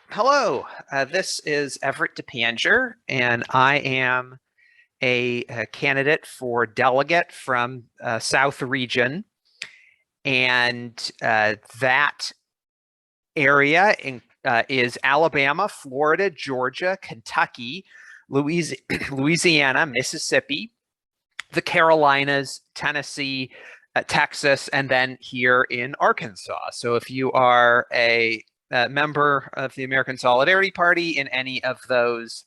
Hello, this is Everett DePangher, and I am a candidate for delegate from South Region, and that area is Alabama, Florida, Georgia, Kentucky, Louisiana, Mississippi, the Carolinas, Tennessee, Texas, and then here in Arkansas. So if you are a member of the American Solidarity Party in any of those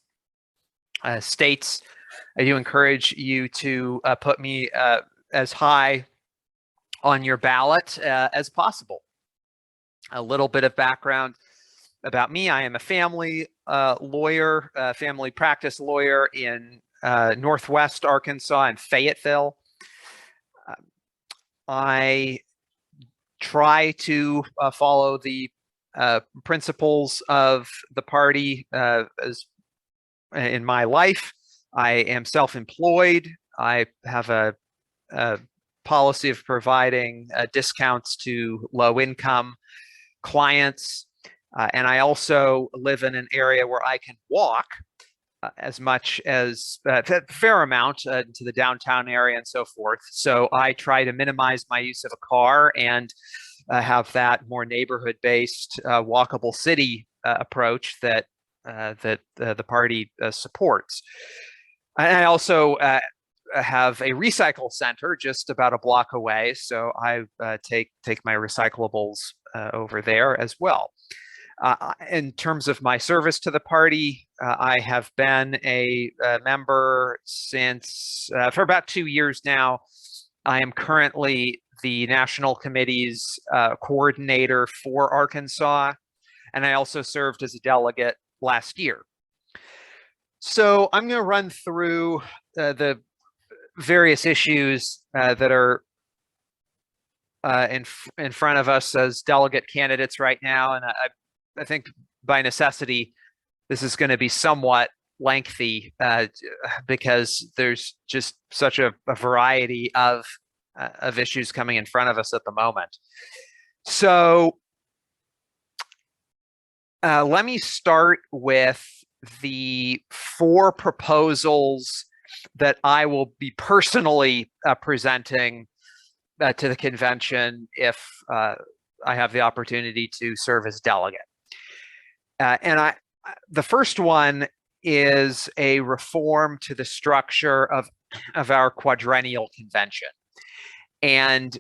states, I do encourage you to put me as high on your ballot as possible. A little bit of background about me. I am a family lawyer, family practice lawyer in Northwest Arkansas and Fayetteville. I try to follow the principles of the party as in my life. I am self-employed. I have a policy of providing discounts to low-income clients, and I also live in an area where I can walk as much as a fair amount to the downtown area and so forth. So I try to minimize my use of a car and have that more neighborhood-based, walkable city approach that the party supports. And I also have a recycle center just about a block away, so I take my recyclables over there as well. In terms of my service to the party, I have been a member since for about 2 years now. I am currently the National Committee's coordinator for Arkansas, and I also served as a delegate last year. So I'm going to run through the various issues that are in front of us as delegate candidates right now, and I think by necessity, this is going to be somewhat lengthy because there's just such a variety of issues coming in front of us at the moment. So let me start with the 4 proposals that I will be personally presenting to the convention if I have the opportunity to serve as delegate. And the first one is a reform to the structure of our quadrennial convention. And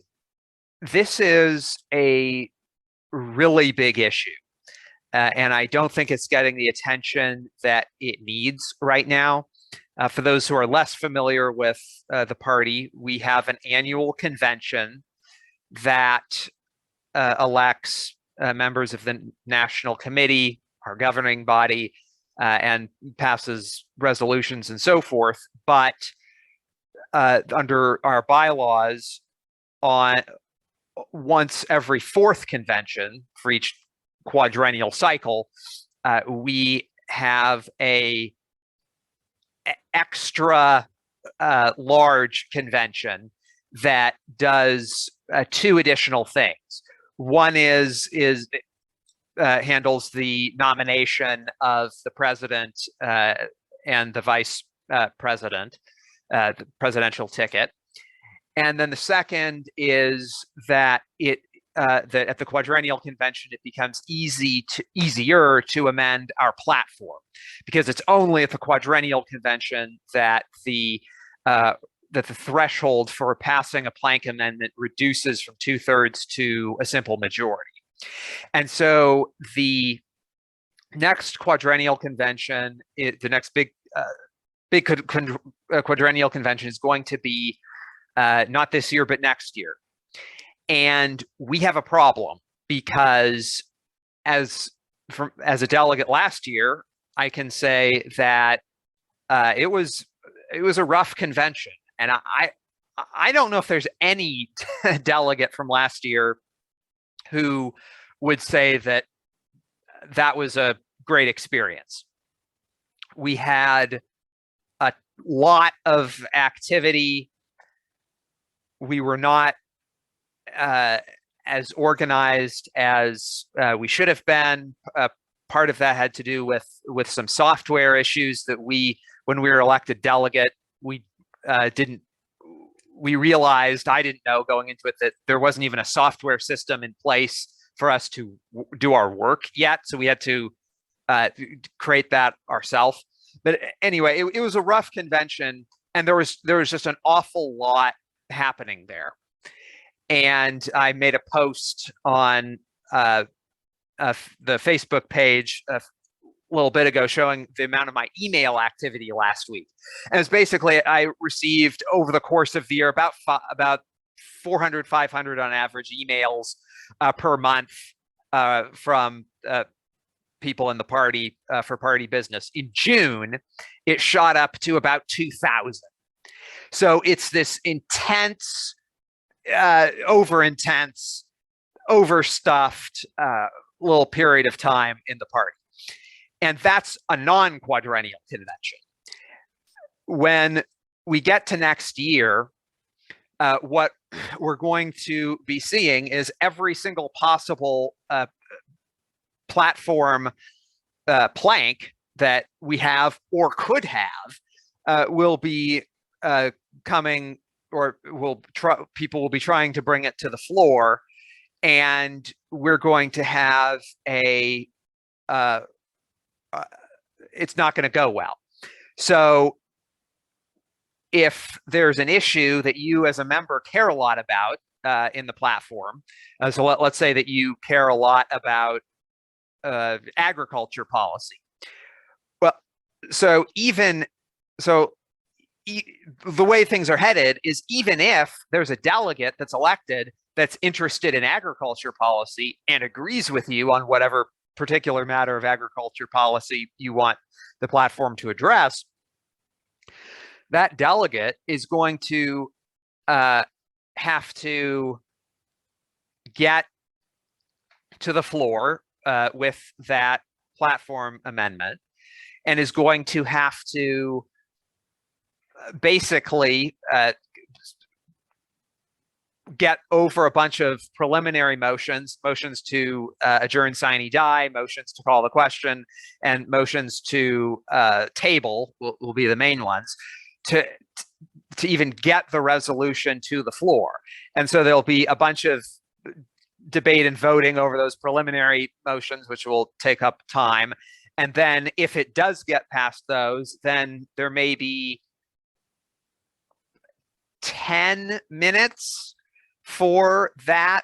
this is a really big issue. And I don't think it's getting the attention that it needs right now. For those who are less familiar with the party, we have an annual convention that elects members of the National Committee, our governing body, and passes resolutions and so forth. But under our bylaws, on once every 4th convention for each quadrennial cycle, we have a extra large convention that does 2 additional things. One is handles the nomination of the president and the vice president, the presidential ticket. And then the second is that that at the quadrennial convention, it becomes easier to amend our platform, because it's only at the quadrennial convention that the threshold for passing a plank amendment reduces from 2/3 to a simple majority. And so the next quadrennial convention, the next big quadrennial convention is going to be not this year, but next year. And we have a problem because as a delegate last year, I can say that it was a rough convention. And I don't know if there's any delegate from last year who would say that that was a great experience. We had a lot of activity. We were not as organized as we should have been. Part of that had to do with some software issues that when we were elected delegate, we didn't. We realized, I didn't know going into it, that there wasn't even a software system in place for us to do our work yet. So we had to create that ourselves. But anyway, it was a rough convention, and there was just an awful lot happening there. And I made a post on the Facebook page a little bit ago showing the amount of my email activity last week. And it's basically, I received over the course of the year about 400, 500 on average emails per month from people in the party for party business. In June, it shot up to about 2,000. So it's this intense, over-intense, overstuffed little period of time in the party. And that's a non-quadrennial convention. When we get to next year, what we're going to be seeing is every single possible platform plank that we have or could have will be coming, or people will be trying to bring it to the floor, and we're going to have it's not going to go well. So if there's an issue that you as a member care a lot about in the platform, so let's say that you care a lot about agriculture policy. Well, the way things are headed is, even if there's a delegate that's elected that's interested in agriculture policy and agrees with you on whatever particular matter of agriculture policy you want the platform to address, that delegate is going to have to get to the floor with that platform amendment, and is going to have to basically get over a bunch of preliminary motions to adjourn, sine die, motions to call the question, and motions to table will be the main ones, to even get the resolution to the floor. And so there'll be a bunch of debate and voting over those preliminary motions, which will take up time. And then if it does get past those, then there may be 10 minutes for that,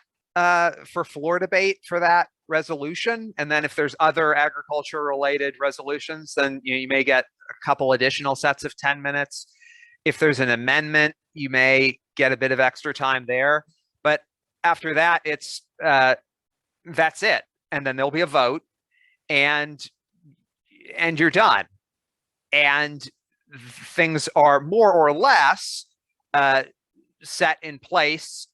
for floor debate for that resolution. And then if there's other agriculture related resolutions, then you may get a couple additional sets of 10 minutes. If there's an amendment, you may get a bit of extra time there. But after that, it's that's it. And then there'll be a vote, and you're done. And things are more or less set in place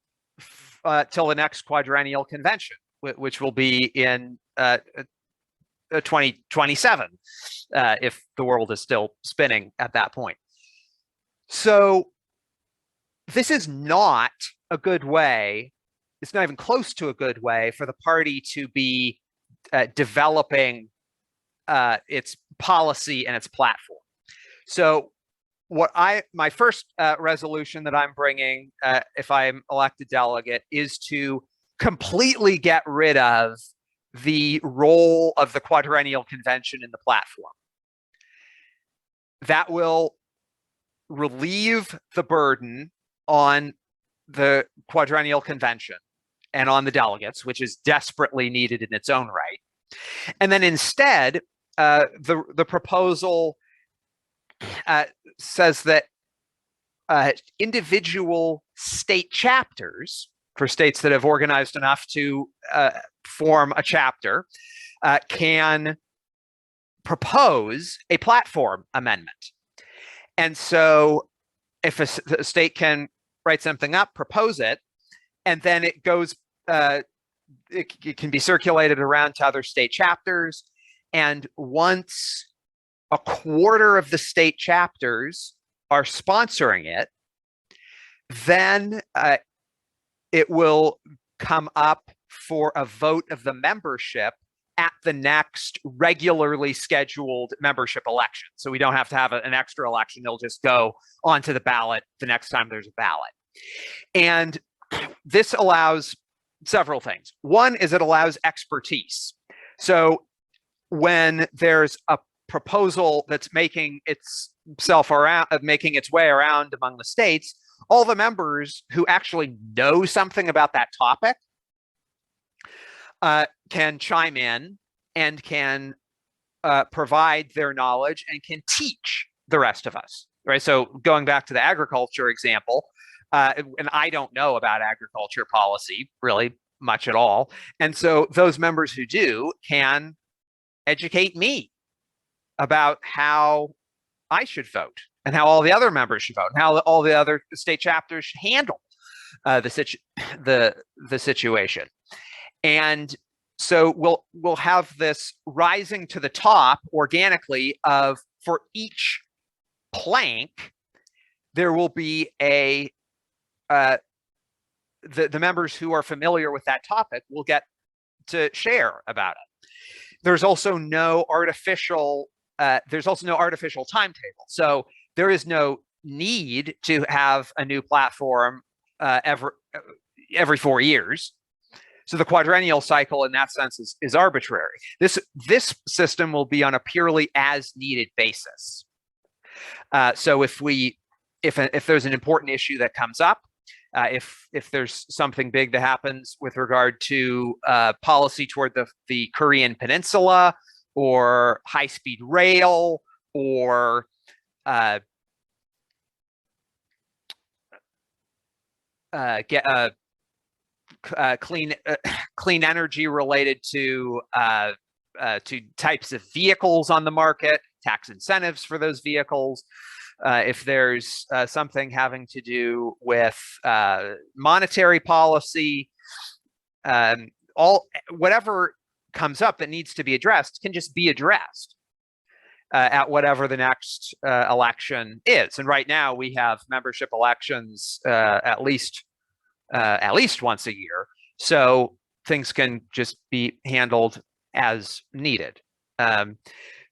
till the next quadrennial convention, which will be in 2027, if the world is still spinning at that point. So this is not a good way. It's not even close to a good way for the party to be developing its policy and its platform. So my first resolution that I'm bringing, if I'm elected delegate, is to completely get rid of the role of the quadrennial convention in the platform. That will relieve the burden on the quadrennial convention and on the delegates, which is desperately needed in its own right. And then instead, the proposal says that individual state chapters, for states that have organized enough to form a chapter, can propose a platform amendment. And so if a state can write something up, propose it, and then it goes, it can be circulated around to other state chapters. And once a quarter of the state chapters are sponsoring it, then it will come up for a vote of the membership at the next regularly scheduled membership election. So we don't have to have an extra election. They'll just go onto the ballot the next time there's a ballot. And this allows several things. One is it allows expertise. So when there's a proposal that's making its way around among the states, all the members who actually know something about that topic can chime in and can provide their knowledge and can teach the rest of us, right? So going back to the agriculture example, and I don't know about agriculture policy really much at all. And so those members who do can educate me about how I should vote and how all the other members should vote and how all the other state chapters should handle the situation. And so we'll have this rising to the top organically of, for each plank, there will be the members who are familiar with that topic will get to share about it. There's also no artificial timetable. So there is no need to have a new platform every 4 years. So the quadrennial cycle in that sense is arbitrary. This system will be on a purely as needed basis. So if there's an important issue that comes up, if there's something big that happens with regard to policy toward the Korean Peninsula or high-speed rail or clean energy related to types of vehicles on the market, tax incentives for those vehicles. If there's something having to do with monetary policy, whatever comes up that needs to be addressed can just be addressed at whatever the next election is. And right now we have membership elections at least once a year, so things can just be handled as needed.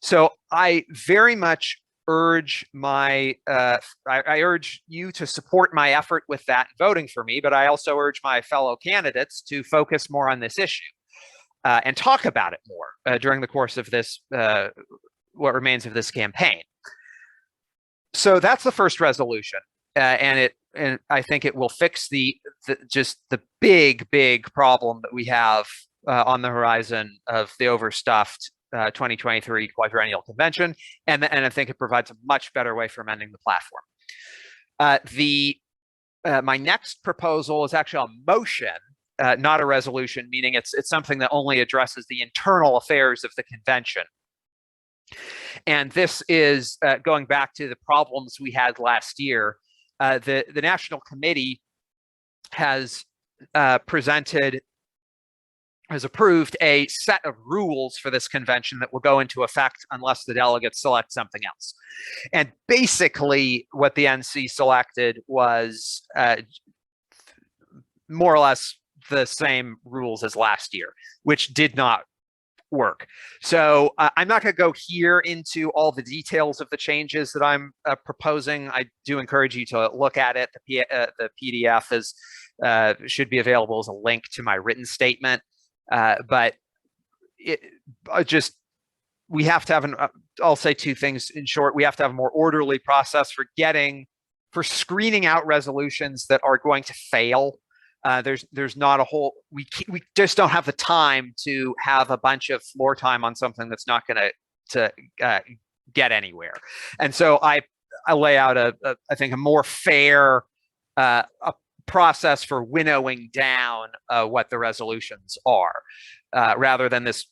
So I very much urge I urge you to support my effort with that voting for me, but I also urge my fellow candidates to focus more on this issue and talk about it more during the course of this, what remains of this campaign. So that's the first resolution, and I think it will fix just the big problem that we have on the horizon of the overstuffed 2023 quadrennial convention, and I think it provides a much better way for amending the platform. My next proposal is actually a motion, not a resolution, meaning it's something that only addresses the internal affairs of the convention. And this is going back to the problems we had last year. The National Committee has approved a set of rules for this convention that will go into effect unless the delegates select something else. And basically what the NC selected was more or less the same rules as last year, which did not work. So I'm not going to go here into all the details of the changes that I'm proposing. I do encourage you to look at it. The PDF should be available as a link to my written statement. But we have to have I'll say two things in short. We have to have a more orderly process for screening out resolutions that are going to fail. There's not a whole, we just don't have the time to have a bunch of floor time on something that's not going to get anywhere. And so I lay out I think a more fair a process for winnowing down what the resolutions are, rather than this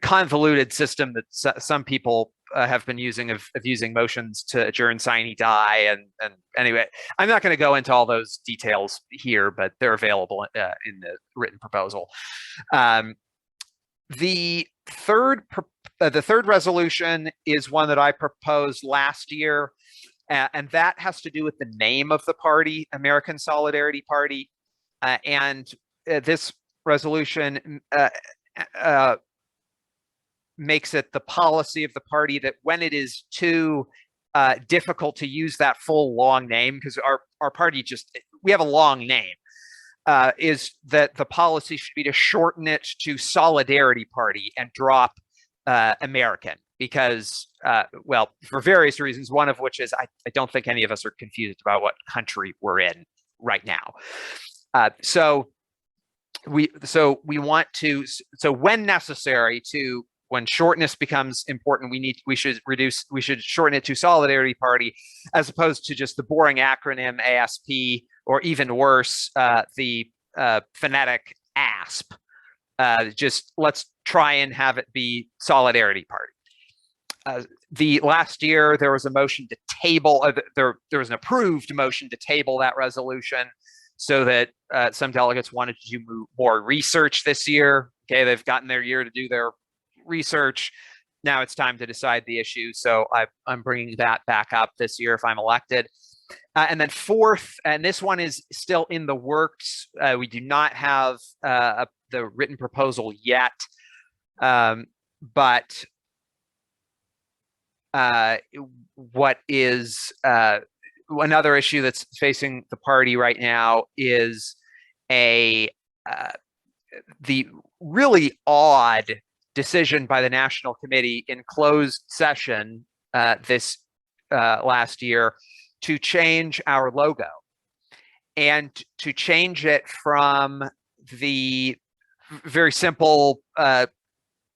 convoluted system that some people have been using of using motions to adjourn, sine, die, and anyway, I'm not going to go into all those details here, but they're available in the written proposal. The third resolution is one that I proposed last year, and that has to do with the name of the party, American Solidarity Party, and this resolution makes it the policy of the party that when it is too difficult to use that full long name, because our party we have a long name, is that the policy should be to shorten it to Solidarity Party and drop American, because, well, for various reasons, one of which is I don't think any of us are confused about what country we're in right now. So we want to, so when necessary, when shortness becomes important, we should shorten it to Solidarity Party, as opposed to just the boring acronym ASP, or even worse, the phonetic ASP. Just let's try and have it be Solidarity Party. The last year there was a motion to table, there was an approved motion to table that resolution, so that some delegates wanted to do more research this year. Okay, they've gotten their year to do their research. Now it's time to decide the issue. So I'm bringing that back up this year if I'm elected. And then fourth, and this one is still in the works. We do not have the written proposal yet, but what is another issue that's facing the party right now is the really odd decision by the National Committee in closed session this last year to change our logo, and to change it from the very simple,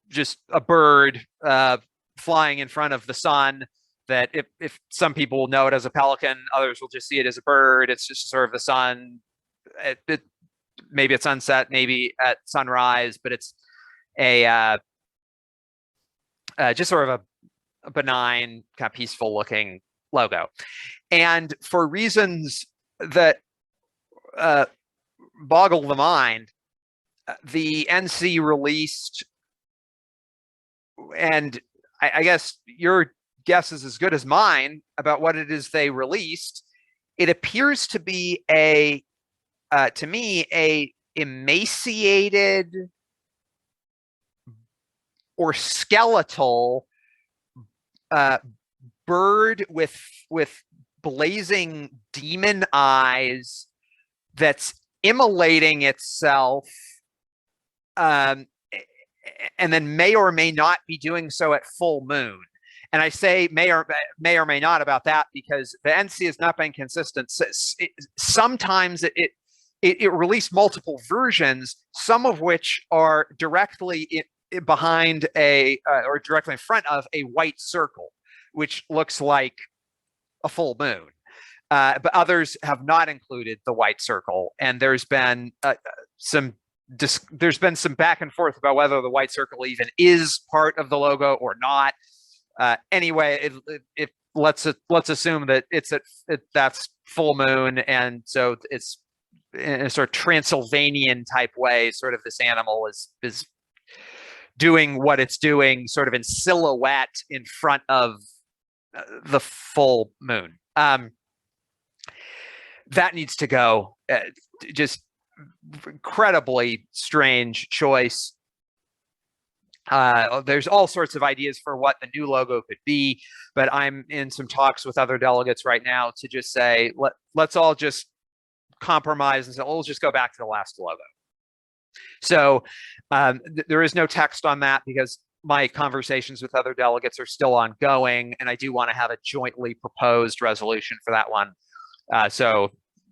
just a bird flying in front of the sun, that if some people will know it as a pelican, others will just see it as a bird. It's just sort of the sun, maybe at sunset, maybe at sunrise, but it's just sort of a benign, kind of peaceful looking logo. And for reasons that boggle the mind, the NC released, and I guess your guess is as good as mine about what it is they released. It appears to be to me, a emaciated or skeletal bird with blazing demon eyes that's immolating itself, and then may or may not be doing so at full moon. And I say may or may not about that because the NC has not been consistent. Sometimes it released multiple versions, some of which are directly behind or directly in front of a white circle, which looks like a full moon. But others have not included the white circle, and there's been some back and forth about whether the white circle even is part of the logo or not. Anyway, let's assume that that's full moon, and so it's in a sort of Transylvanian type way. Sort of this animal is doing what it's doing, sort of in silhouette in front of the full moon. That needs to go. Just incredibly strange choice. There's all sorts of ideas for what the new logo could be, but I'm in some talks with other delegates right now to just say, let's all just compromise and say, we'll just go back to the last logo. So there is no text on that because my conversations with other delegates are still ongoing, and I do want to have a jointly proposed resolution for that one.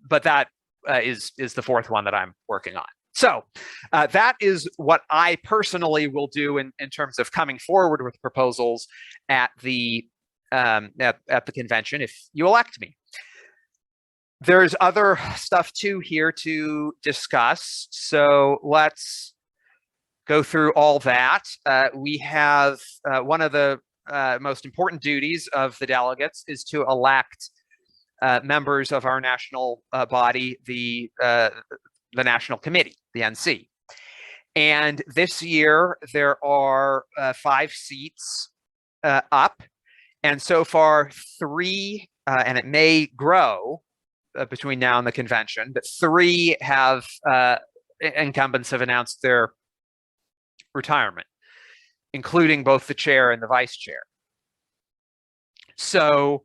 But that is the fourth one that I'm working on. So that is what I personally will do in terms of coming forward with proposals at the convention if you elect me. There's other stuff too here to discuss, so let's go through all that. We have one of the most important duties of the delegates is to elect members of our national body, the National Committee, the NC. And this year there are 5 seats up, and so far 3, and it may grow between now and the convention, but 3 have incumbents have announced their retirement, including both the chair and the vice chair. So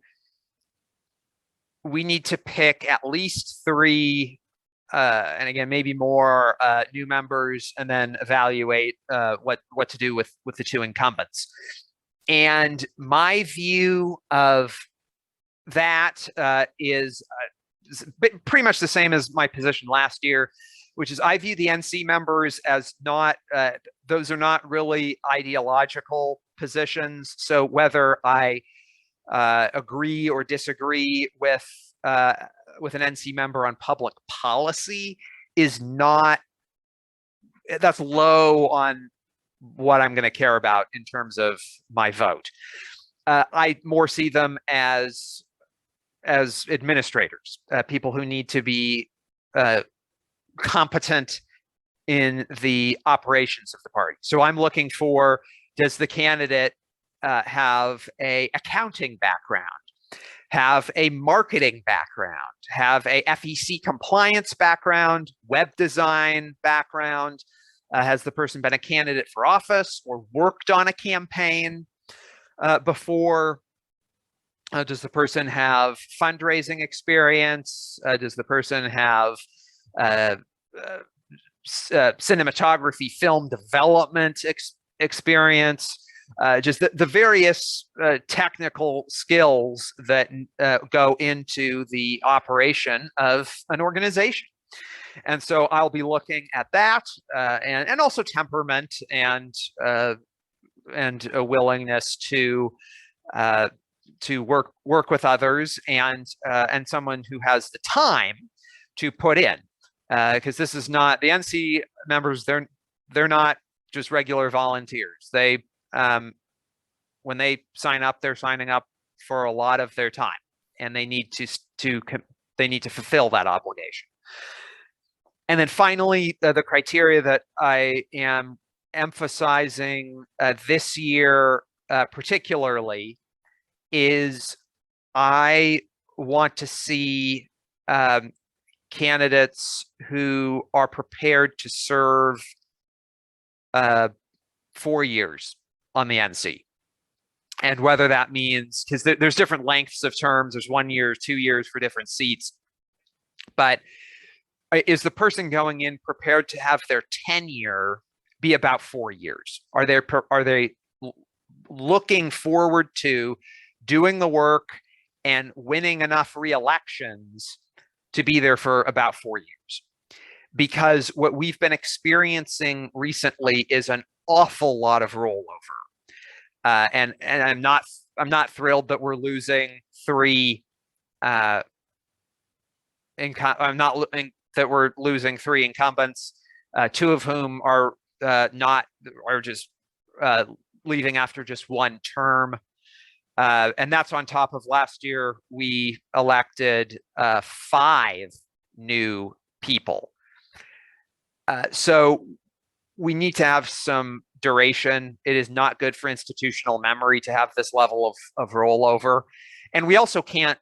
we need to pick at least 3, and again, maybe more new members, and then evaluate what to do with the 2 incumbents. And my view of that is pretty much the same as my position last year, which is I view the NC members as not, those are not really ideological positions. So whether I agree or disagree with an NC member on public policy is not, that's low on what I'm going to care about in terms of my vote. I more see them as administrators, people who need to be competent in the operations of the party. So I'm looking for, does the candidate have a accounting background, have a marketing background, have a FEC compliance background, web design background? Has the person been a candidate for office or worked on a campaign before? Does the person have fundraising experience? Does the person have cinematography, film development experience? Just the various technical skills that go into the operation of an organization. And so I'll be looking at that, and also temperament and a willingness to work with others, and someone who has the time to put in, because this is not, the NC members, they're not just regular volunteers. They when they sign up, they're signing up for a lot of their time, and they need to fulfill that obligation. And then finally, the criteria that I am emphasizing this year particularly is I want to see candidates who are prepared to serve 4 years on the NC. And whether that means, because there's different lengths of terms, there's 1 year, 2 years for different seats, but is the person going in prepared to have their tenure be about 4 years? Are they looking forward to doing the work and winning enough re-elections to be there for about 4 years? Because what we've been experiencing recently is an awful lot of rollover, and I'm not thrilled that we're losing 3. That we're losing 3 incumbents, 2 of whom are just leaving after just 1 term. And that's on top of last year, we elected 5 new people. So we need to have some duration. It is not good for institutional memory to have this level of rollover. And we also can't,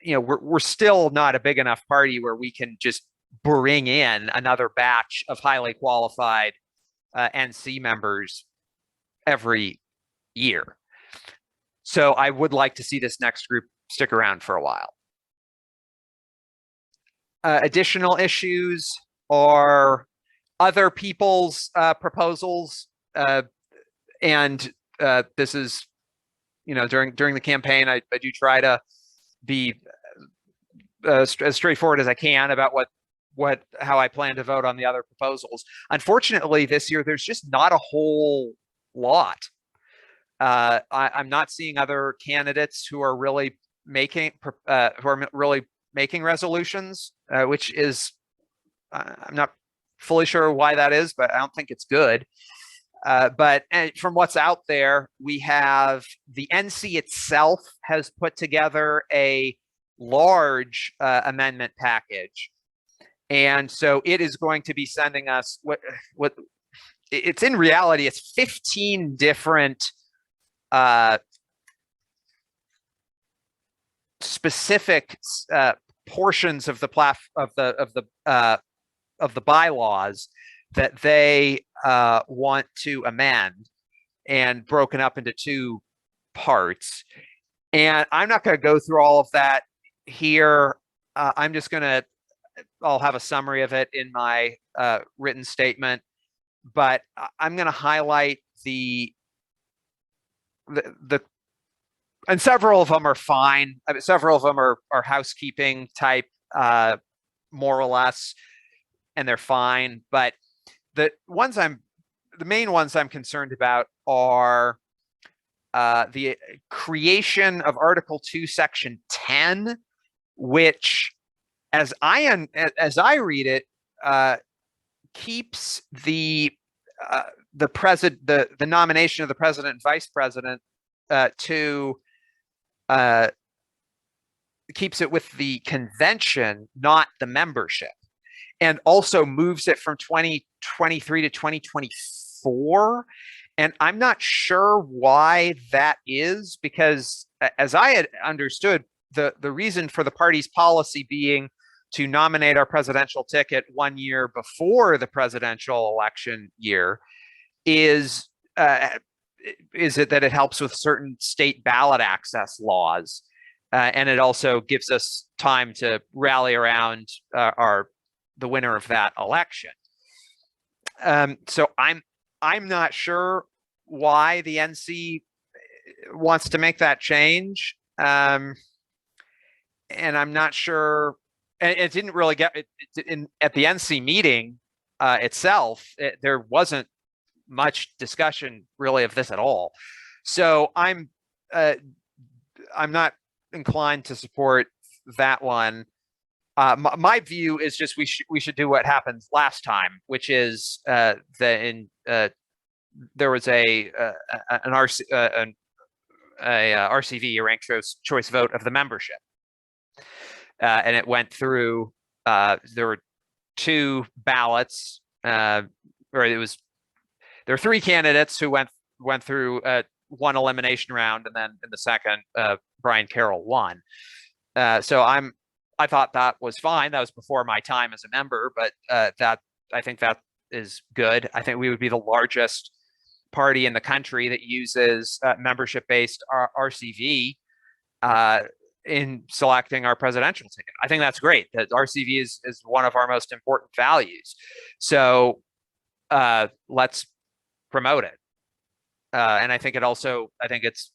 we're still not a big enough party where we can just bring in another batch of highly qualified NC members every year. So I would like to see this next group stick around for a while. Additional issues are other people's proposals, and this is, during the campaign, I do try to be as straightforward as I can about how I plan to vote on the other proposals. Unfortunately, this year there's just not a whole lot. I'm not seeing other candidates who are really making resolutions, which is, I'm not fully sure why that is, but I don't think it's good. But from what's out there, we have the NC itself has put together a large amendment package. And so it is going to be sending us what it's in reality, it's 15 different specific portions of the of the bylaws that they want to amend, and broken up into two parts. And I'm not going to go through all of that here. I'm just going to, I'll have a summary of it in my written statement, but I'm going to highlight the and several of them are fine. I mean, several of them are housekeeping type, more or less, and they're fine. But the main ones I'm concerned about are the creation of Article 2, Section 10, which, as I read it, keeps the nomination of the president and vice president to keeps it with the convention, not the membership, and also moves it from 2023 to 2024. And I'm not sure why that is, because as I had understood, the reason for the party's policy being to nominate our presidential ticket 1 year before the presidential election year is it that it helps with certain state ballot access laws, and it also gives us time to rally around the winner of that election. So I'm not sure why the NC wants to make that change, and I'm not sure. And it didn't really get at the NC meeting itself. There wasn't much discussion really of this at all. So I'm not inclined to support that one. My view is just we should do what happened last time, which is there was an RCV, a ranked choice vote of the membership, and it went through. There were two ballots, or there were three candidates who went through one elimination round, and then in the second, Brian Carroll won. So I thought that was fine. That was before my time as a member, but I think that is good. I think we would be the largest party in the country that uses membership-based RCV in selecting our presidential ticket. I think that's great. That RCV is one of our most important values. So let's promote it. And I think it's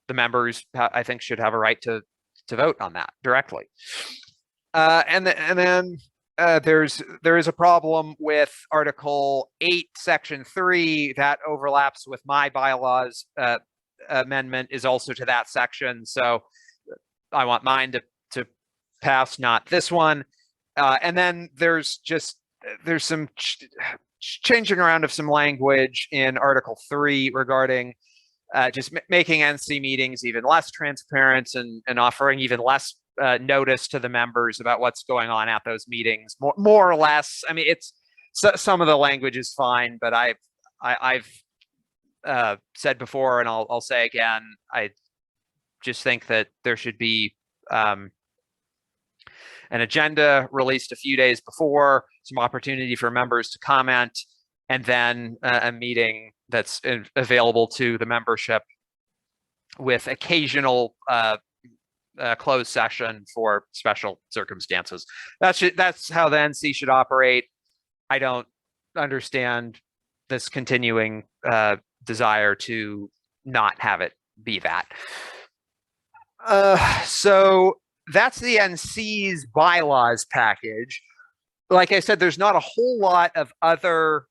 the members, I think, should have a right to vote on that directly. And then there is a problem with Article 8, Section 3 that overlaps with my bylaws amendment, is also to that section. So I want mine to pass, not this one. And then there's some changing around of some language in Article 3 regarding just making NC meetings even less transparent and offering even less notice to the members about what's going on at those meetings. More or less. I mean, some of the language is fine, but I've said before, and I'll say again, I just think that there should be an agenda released a few days before, some opportunity for members to comment, and then a meeting that's available to the membership with occasional closed session for special circumstances. That's how the NC should operate. I don't understand this continuing desire to not have it be that. So that's the NC's bylaws package. Like I said, there's not a whole lot of other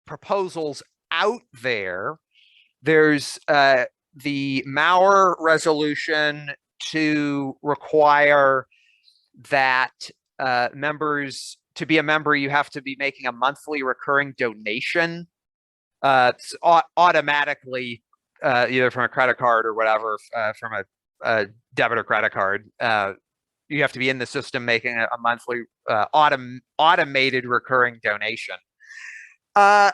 proposals out there. There's the Maurer resolution to require that members, to be a member, you have to be making a monthly recurring donation automatically, either from a credit card or whatever, from a debit or credit card. You have to be in the system making a monthly automated recurring donation. And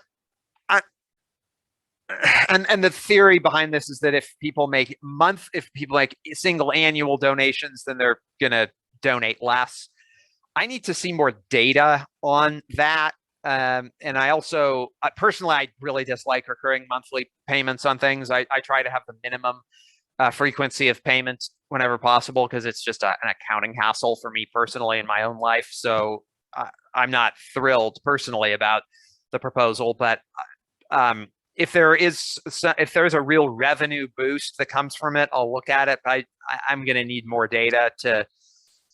the theory behind this is that if people make single annual donations, then they're gonna donate less. I need to see more data on that. And I also, personally, I really dislike recurring monthly payments on things. I try to have the minimum frequency of payments whenever possible because it's just an accounting hassle for me personally in my own life. So I'm not thrilled personally about the proposal, but if there's a real revenue boost that comes from it, I'll look at it. But I'm going to need more data to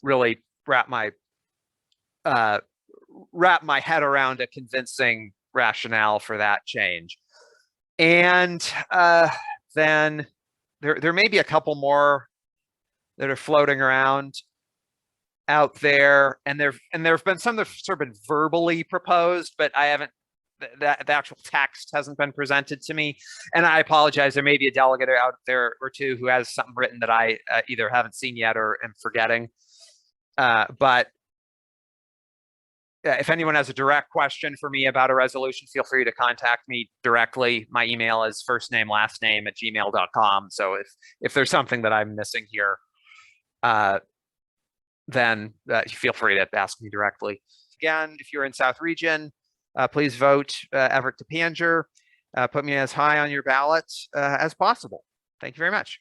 really wrap my head around a convincing rationale for that change. And then there may be a couple more that are floating around out there, and there have been some that have sort of been verbally proposed, but I haven't. The actual text hasn't been presented to me, and I apologize. There may be a delegate out there or two who has something written that I either haven't seen yet or am forgetting. But if anyone has a direct question for me about a resolution, feel free to contact me directly. My email is firstname@gmail.com. So if there's something that I'm missing here, then feel free to ask me directly. Again, if you're in South Region, please vote Everett DePangher. Put me as high on your ballot as possible. Thank you very much.